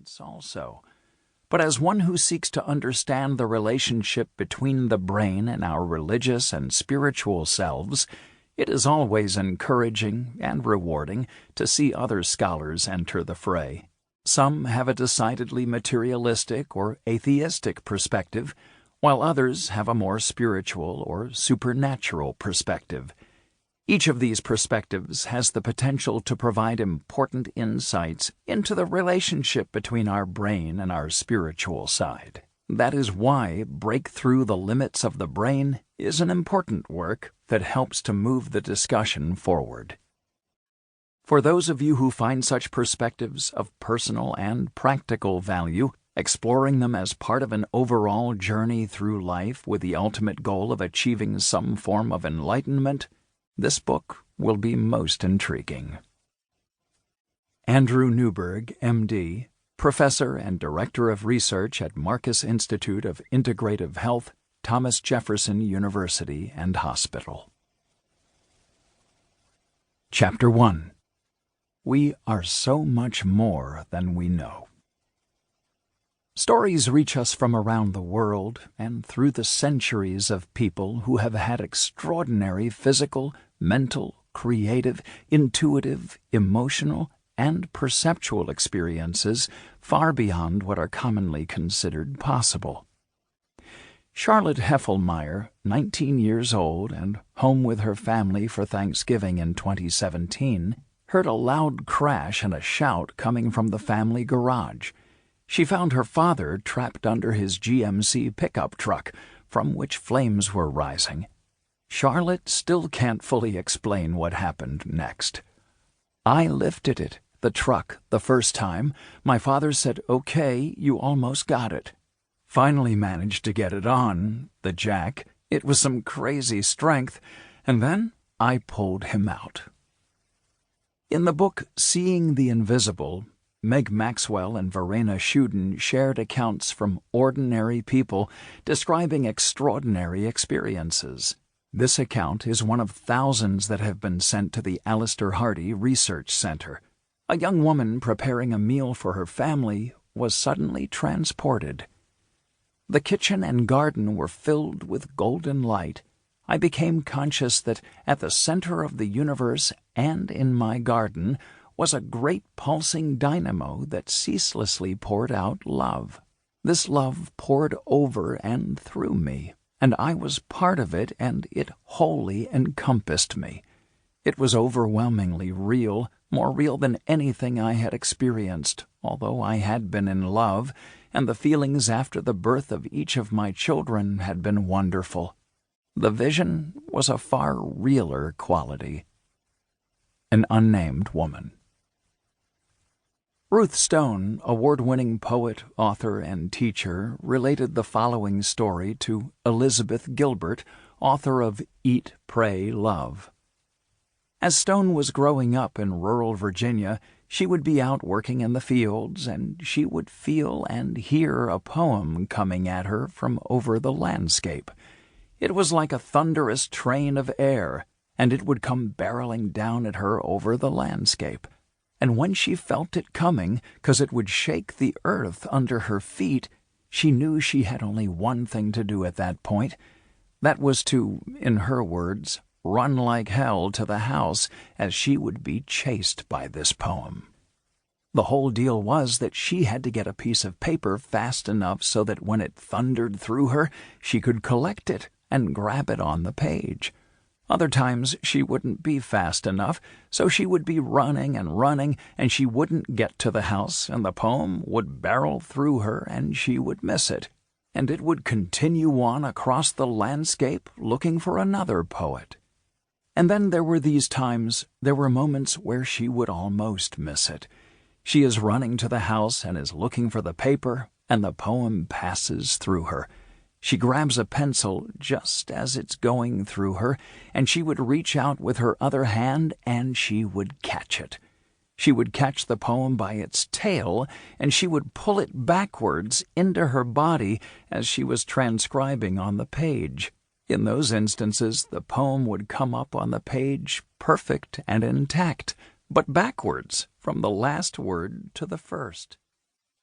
science also. But as one who seeks to understand the relationship between the brain and our religious and spiritual selves, it is always encouraging and rewarding to see other scholars enter the fray. Some have a decidedly materialistic or atheistic perspective, while others have a more spiritual or supernatural perspective. Each of these perspectives has the potential to provide important insights into the relationship between our brain and our spiritual side. That is why Break Through the Limits of the Brain is an important work that helps to move the discussion forward. For those of you who find such perspectives of personal and practical value, exploring them as part of an overall journey through life with the ultimate goal of achieving some form of enlightenment, this book will be most intriguing. Andrew Newberg, M.D., Professor and Director of Research at Marcus Institute of Integrative Health, Thomas Jefferson University and Hospital. Chapter 1. We are so much more than we know. Stories reach us from around the world and through the centuries of people who have had extraordinary physical, mental, creative, intuitive, emotional, and perceptual experiences far beyond what are commonly considered possible. Charlotte Heffelmeyer, 19 years old and home with her family for Thanksgiving in 2017, heard a loud crash and a shout coming from the family garage. She found her father trapped under his GMC pickup truck, from which flames were rising. Charlotte still can't fully explain what happened next. "I lifted it, the truck, the first time. My father said, 'Okay, you almost got it.' Finally managed to get it on, the jack. It was some crazy strength, and then I pulled him out." In the book Seeing the Invisible, Meg Maxwell and Verena Schuden shared accounts from ordinary people describing extraordinary experiences. This account is one of thousands that have been sent to the Alistair Hardy Research Center. A young woman preparing a meal for her family was suddenly transported. "The kitchen and garden were filled with golden light. I became conscious that at the center of the universe and in my garden was a great pulsing dynamo that ceaselessly poured out love. This love poured over and through me, and I was part of it, and it wholly encompassed me. It was overwhelmingly real, more real than anything I had experienced, although I had been in love, and the feelings after the birth of each of my children had been wonderful. The vision was a far realer quality." An unnamed woman. Ruth Stone, award-winning poet, author, and teacher, related the following story to Elizabeth Gilbert, author of Eat, Pray, Love. As Stone was growing up in rural Virginia, she would be out working in the fields, and she would feel and hear a poem coming at her from over the landscape. It was like a thunderous train of air, and it would come barreling down at her over the landscape. And when she felt it coming, 'cause it would shake the earth under her feet, she knew she had only one thing to do at that point. That was to, in her words, run like hell to the house, as she would be chased by this poem. The whole deal was that she had to get a piece of paper fast enough so that when it thundered through her, she could collect it and grab it on the page. Other times she wouldn't be fast enough, so she would be running, and she wouldn't get to the house, and the poem would barrel through her, and she would miss it. And it would continue on across the landscape looking for another poet. And then there were moments where she would almost miss it. She is running to the house and is looking for the paper, and the poem passes through her. She grabs a pencil just as it's going through her, and she would reach out with her other hand, and she would catch it. She would catch the poem by its tail, and she would pull it backwards into her body as she was transcribing on the page. In those instances, the poem would come up on the page perfect and intact, but backwards from the last word to the first.